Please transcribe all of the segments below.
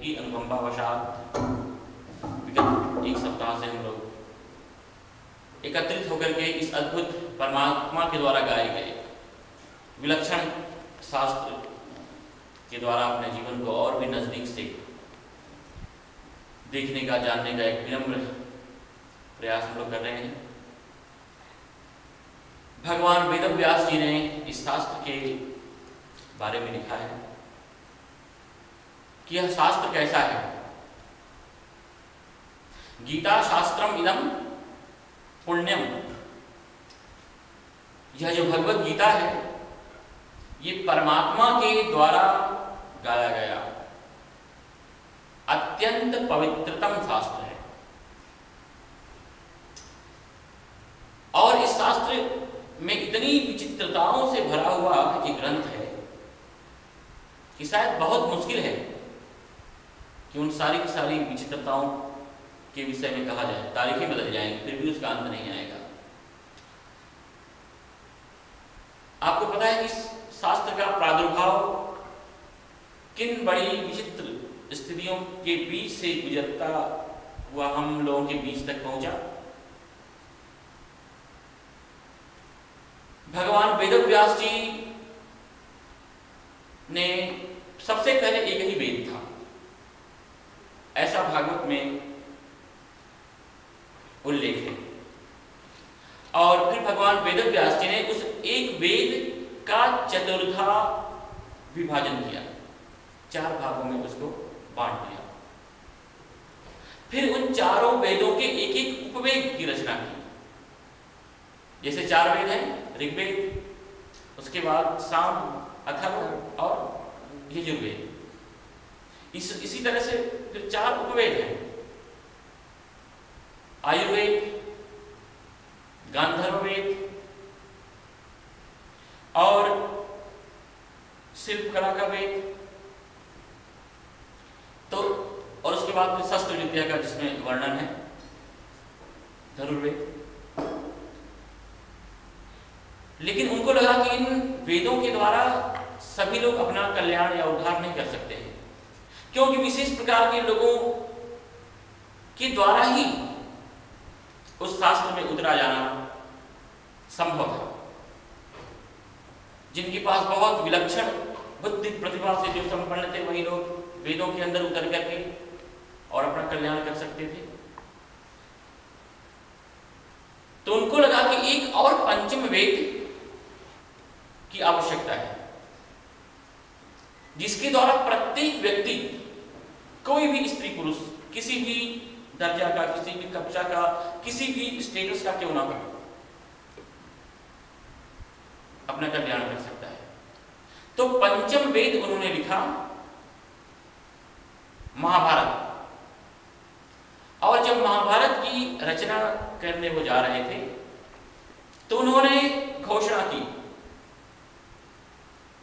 की अनुकंपावशात विगत एक सप्ताह से हम लोग एकत्रित होकर के इस अद्भुत परमात्मा के द्वारा गाए गए विलक्षण शास्त्र के द्वारा अपने जीवन को और भी नजदीक से देखने का, जानने का एक विनम्र प्रयास हम लोग कर रहे हैं। भगवान वेदव्यास जी ने इस शास्त्र के बारे में लिखा है कि यह शास्त्र कैसा है। गीता शास्त्रम इदम पुण्यम, यह जो भगवत गीता है ये परमात्मा के द्वारा गाया गया अत्यंत पवित्रतम शास्त्र है। और इस शास्त्र में इतनी विचित्रताओं से भरा हुआ एक ग्रंथ है कि शायद बहुत मुश्किल है कि उन सारी की सारी विचित्रताओं के विषय में कहा जाए। तारीखें बदल जाएंगी फिर भी उसका अंत नहीं आएगा। आपको पता है कि शास्त्र का प्रादुर्भाव किन बड़ी विचित्र स्थितियों के बीच से गुजरता हुआ हम लोगों के बीच तक पहुंचा। भगवान वेदव्यास जी ने सबसे पहले एक ही वेद था, ऐसा भागवत में उल्लेख है। और फिर भगवान वेदव्यास जी ने उस एक वेद का चतुर्था विभाजन किया, 4 भागों में उसको बांट दिया। फिर उन चारों वेदों के एक एक उपवेद की रचना की। जैसे 4 वेद हैं, ऋग्वेद, उसके बाद साम, अथर्व और यजुर्वेद। इसी तरह से फिर 4 उपवेद हैं, आयुर्वेद, गांधर्व वेद और शिल्पकला का वेद। तो और उसके बाद फिर शस्त्र विद्या का जिसमें वर्णन है, धनुर्वेद। लेकिन उनको लगा कि इन वेदों के द्वारा सभी लोग अपना कल्याण या उद्धार नहीं कर सकते हैं, क्योंकि विशेष प्रकार के लोगों के द्वारा ही उस शास्त्र में उतरा जाना संभव था। जिनके पास बहुत विलक्षण बुद्धि प्रतिभा से जो संपन्न थे वही लोग वेदों के अंदर उतर करके और अपना कल्याण कर सकते थे। तो उनको लगा कि एक और पंचम वेद की आवश्यकता है, जिसके द्वारा प्रत्येक व्यक्ति, कोई भी स्त्री पुरुष, किसी भी दर्जा का, किसी भी कक्षा का, किसी भी स्टेटस का क्यों ना हो, अपना कल्याण कर सकता है। तो पंचम वेद उन्होंने लिखा महाभारत। और जब महाभारत की रचना करने वो जा रहे थे तो उन्होंने घोषणा की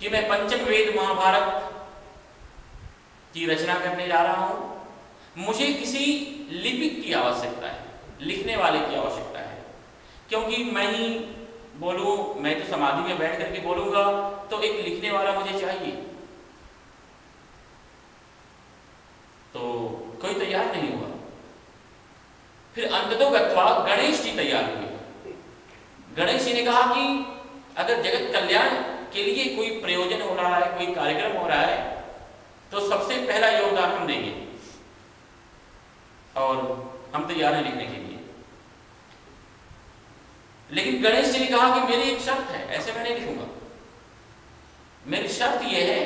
कि मैं पंचम वेद महाभारत की रचना करने जा रहा हूं। मुझे किसी लिपिक की आवश्यकता है, लिखने वाले की आवश्यकता है, क्योंकि मैं ही बोलूं, मैं तो समाधि में बैठ करके बोलूंगा, तो एक लिखने वाला मुझे चाहिए। तो कोई तैयार नहीं हुआ। फिर अंततोगत्वा गणेश जी तैयार हुए। गणेश जी ने कहा कि अगर जगत कल्याण के लिए कोई प्रयोजन हो रहा है, कोई कार्यक्रम हो रहा है, तो सबसे पहला योगदान हम देंगे और हम तैयार हैं लिखने के लिए। लेकिन गणेश जी ने कहा कि मेरी एक शर्त है, ऐसे मैं नहीं लिखूंगा। मेरी शर्त यह है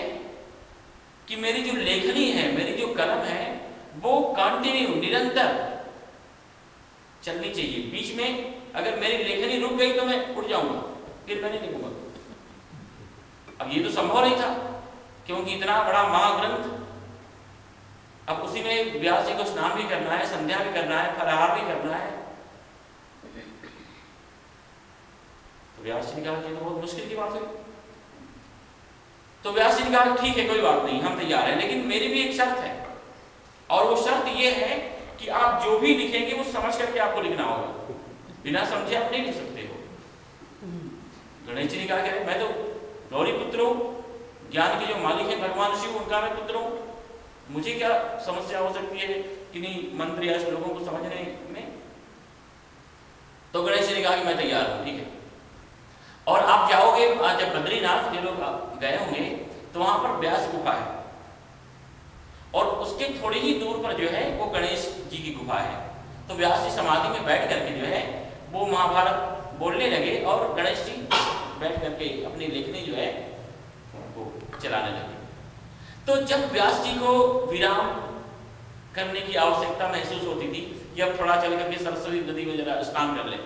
कि मेरी जो लेखनी है, मेरी जो कलम है, वो कंटिन्यू, निरंतर चलनी चाहिए। बीच में अगर मेरी लेखनी रुक गई तो मैं उठ जाऊंगा, फिर मैं नहीं लिखूंगा। अब ये तो संभव नहीं था, क्योंकि इतना बड़ा महाग्रंथ, अब उसी में व्यास जी को स्नान भी करना है, संध्या भी करना है, फलाहार भी करना है। तो व्यास जी ने कहा कि तो बहुत मुश्किल की बात है। तो व्यास जी ने कहा ठीक है, कोई बात नहीं, हम तैयार हैं, लेकिन मेरी भी एक शर्त है, और वो शर्त ये है कि आप जो भी लिखेंगे वो समझ करके आपको लिखना होगा, बिना समझे आप नहीं लिख सकते हो। गणेश जी ने कहा मैं तो गौरी पुत्र हूं, ज्ञान के जो मालिक है भगवान शिव, उनका मैं पुत्र हूं, मुझे क्या समस्या हो सकती है किन्हीं मंत्र या श्लोकों को समझने में? तो गणेश जी ने कहा कि मैं तैयार हूं, ठीक है। और आप जाओगे, जब बद्रीनाथ ये लोग गए होंगे तो वहां पर व्यास गुफा है, और उसके थोड़ी ही दूर पर जो है वो गणेश जी की गुफा है। तो व्यास जी समाधि में बैठ करके जो है वो महाभारत बोलने लगे, और गणेश जी बैठ करके अपनी लेखनी जो है वो चलाने लगे। तो जब व्यास जी को विराम करने की आवश्यकता महसूस होती थी कि अब थोड़ा चल करके सरस्वती नदी में जरा स्नान कर ले,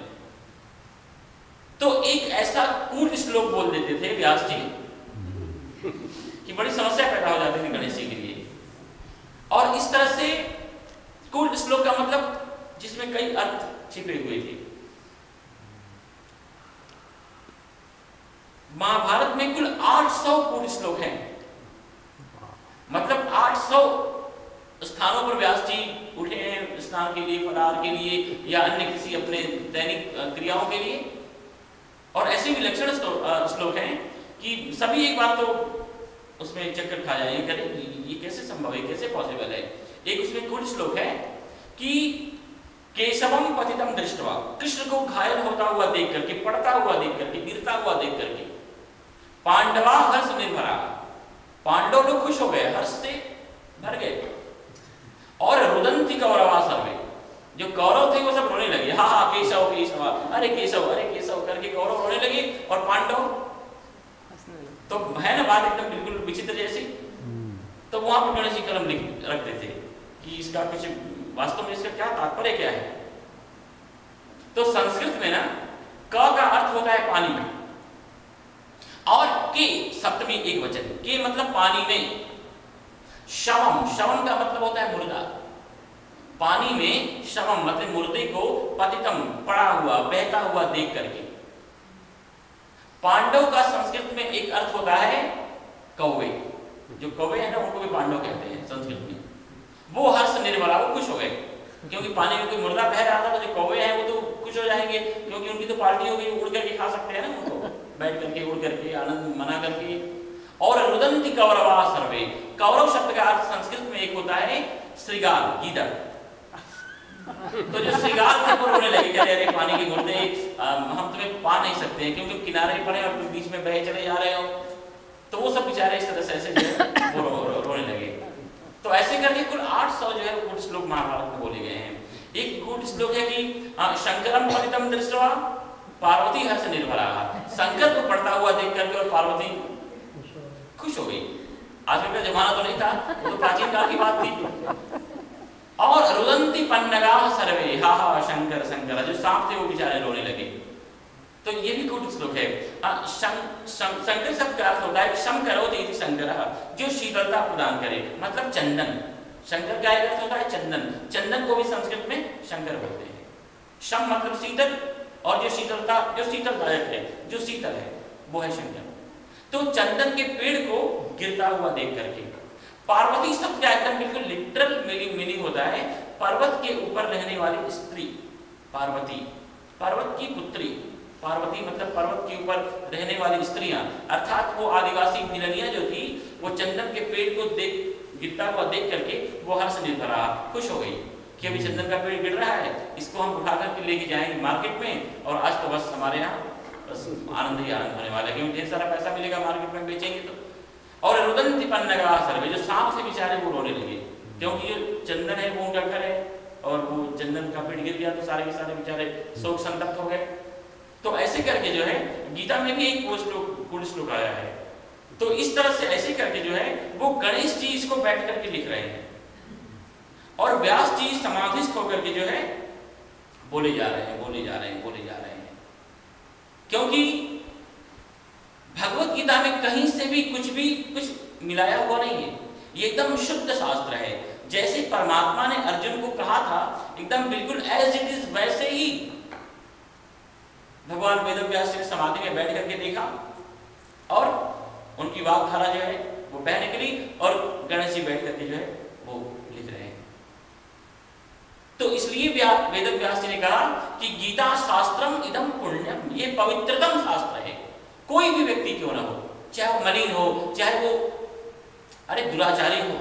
तो एक ऐसा कूट श्लोक बोल देते थे व्यास जी कि बड़ी समस्या पैदा हो जाती थी गणेश जी के लिए। और इस तरह से कूट श्लोक का मतलब जिसमें कई अर्थ छिपे हुए थे। महाभारत में कुल 800 कूट श्लोक हैं, मतलब 800 स्थानों पर व्यास जी उठे हैं स्नान के लिए, फलाहार के लिए या अन्य किसी अपने दैनिक क्रियाओं के लिए। और ऐसे विलक्षण श्लोक हैं कि सभी एक बार तो उसमें चक्कर खा जाए, ये कैसे संभव है, कैसे पॉसिबल है। एक उसमें कुल श्लोक है कि केशवम पतितम दृष्टवा, कृष्ण को घायल होता हुआ देख करके, पड़ता हुआ देख करके, गिरता हुआ देख करके, पांडवा हर्ष निर्भरा, पांडव लोग खुश हो गए, हर्ष से भर गए। और रुदंती कौरवा सर्वे, जो कौरव थे वो सब रोने लगे, हा हा केशव केशव, अरे केशव करके कौरव रोने लगे, और पांडव तो है ना बात एकदम बिल्कुल विचित्र जैसी। तो वहां पर गणेश जी कलम रख देते कि इसका कुछ वास्तव में इसका क्या तात्पर्य क्या है। तो संस्कृत में ना क का अर्थ होता है पानी, और के सप्तमी एक वचन, के मतलब पानी में, शवम, शवम का मतलब होता है मुर्दा, पानी में शवम मतलब मुर्दे को, पतितम पड़ा हुआ बहता हुआ देख करके। पांडव का संस्कृत में एक अर्थ होता है कौवे, जो कौवे है ना उनको भी पांडव कहते हैं संस्कृत में। वो हर्ष निर्भरा, वो खुश हो गए क्योंकि पानी में कोई मुर्दा बह रहा था, तो जो कौवे हैं वो तो खुश हो जाएंगे क्योंकि उनकी तो पार्टी होगी, उड़ करके खा सकते हैं ना उनको, बैठ करके उड़ करके आनंद मना करके। और रुदंती कौरवा सर्वे, कौरव शब्द का अर्थ संस्कृत में एक होता है श्रृगाल, गीदड़। तो जो श्रृगाल थे वो रोने लगे, कहते अरे पानी के मुर्दे हम तुम्हें पा नहीं सकते हैं क्योंकि किनारे पड़े और बीच में बहे चले जा रहे हो। तो वो सब बेचारे इस तरह से ऐसे जो है वो रोने लगे। तो ऐसे करके कुल 800 जो है कूट श्लोक महाभारत में बोले गए हैं। एक कूट श्लोक है कि शंकरम पतितम दृष्ट्वा पार्वती हर्ष निर्भरा, शंकर को पड़ता हुआ देख करके और पार्वती खुश हो गई। आजकल का जमाना तो नहीं था, वो तो प्राचीन काल की बात थी। और रुदंती पन्नगा सर्वे, हा हा शंकर शंकर, जो सांप थे वो बेचारे रोने लगे। तो ये भी कूट श्लोक है। शंकर शब्द का अर्थ होता है शम करो इति शंकर, जो शीतलता प्रदान करे, मतलब चंदन। शंकर का एक अर्थ होता है चंदन, चंदन को भी संस्कृत में शंकर बोलते हैं। शम मतलब शीतल, और जो शीतलता, जो शीतलदायक है, जो शीतल है, वो है शंकर। तो चंदन के पेड़ को गिरता हुआ देख करके। पार्वती शब्द का एकदम बिल्कुल लिटरल मीनिंग होता है पर्वत के ऊपर रहने वाली स्त्री, पार्वती, पर्वत की पुत्री। पार्वती मतलब पर्वत के ऊपर रहने वाली स्त्रियां, अर्थात वो आदिवासी मिलनिया जो थी, वो चंदन के पेड़ को गिरता हुआ देख करके वो हर्ष निर्भरा, खुश हो गई कि अभी चंदन का पेड़ गिर रहा है, इसको हम उठा करके लेके जाएंगे मार्केट में, और आज तो बस हमारे यहाँ बस आनंद ही आनंद होने वाला है क्योंकि ढेर सारा पैसा मिलेगा मार्केट में बेचेंगे तो। और रुदंती पन्नगा सर्वे, जो सांप से बेचारे वो रोने लगे क्योंकि जो चंदन है वो उनका घर है, और वो चंदन का पेड़ गिर गया तो सारे के सारे बेचारे शोक संतप्त हो गए। तो ऐसे करके जो है गीता में भी एक कूट श्लोक आया है। तो इस तरह से ऐसे करके जो है वो गणेश जी इसको बैठ करके लिख रहे हैं, और व्यास जी समाधिस्थ होकर के जो है बोले जा रहे हैं, बोले जा रहे हैं, बोले जा रहे हैं। क्योंकि भगवत गीता में कहीं से भी कुछ मिलाया हुआ नहीं है, ये एकदम शुद्ध शास्त्र है। जैसे परमात्मा ने अर्जुन को कहा था एकदम बिल्कुल एज इट इज वैसे ही भगवान वेदव्यास जी ने समाधि में बैठ करके देखा, और उनकी वाकधारा जो है वो बह निकली, और गणेश जी बैठ करके जो है वो लिख रहे हैं। तो इसलिए वेदव्यास जी ने कहा कि गीता शास्त्रम इदम पुण्यम, ये पवित्रतम शास्त्र है। कोई भी व्यक्ति क्यों ना हो, चाहे वो मलिन हो, चाहे वो अरे दुराचारी हो,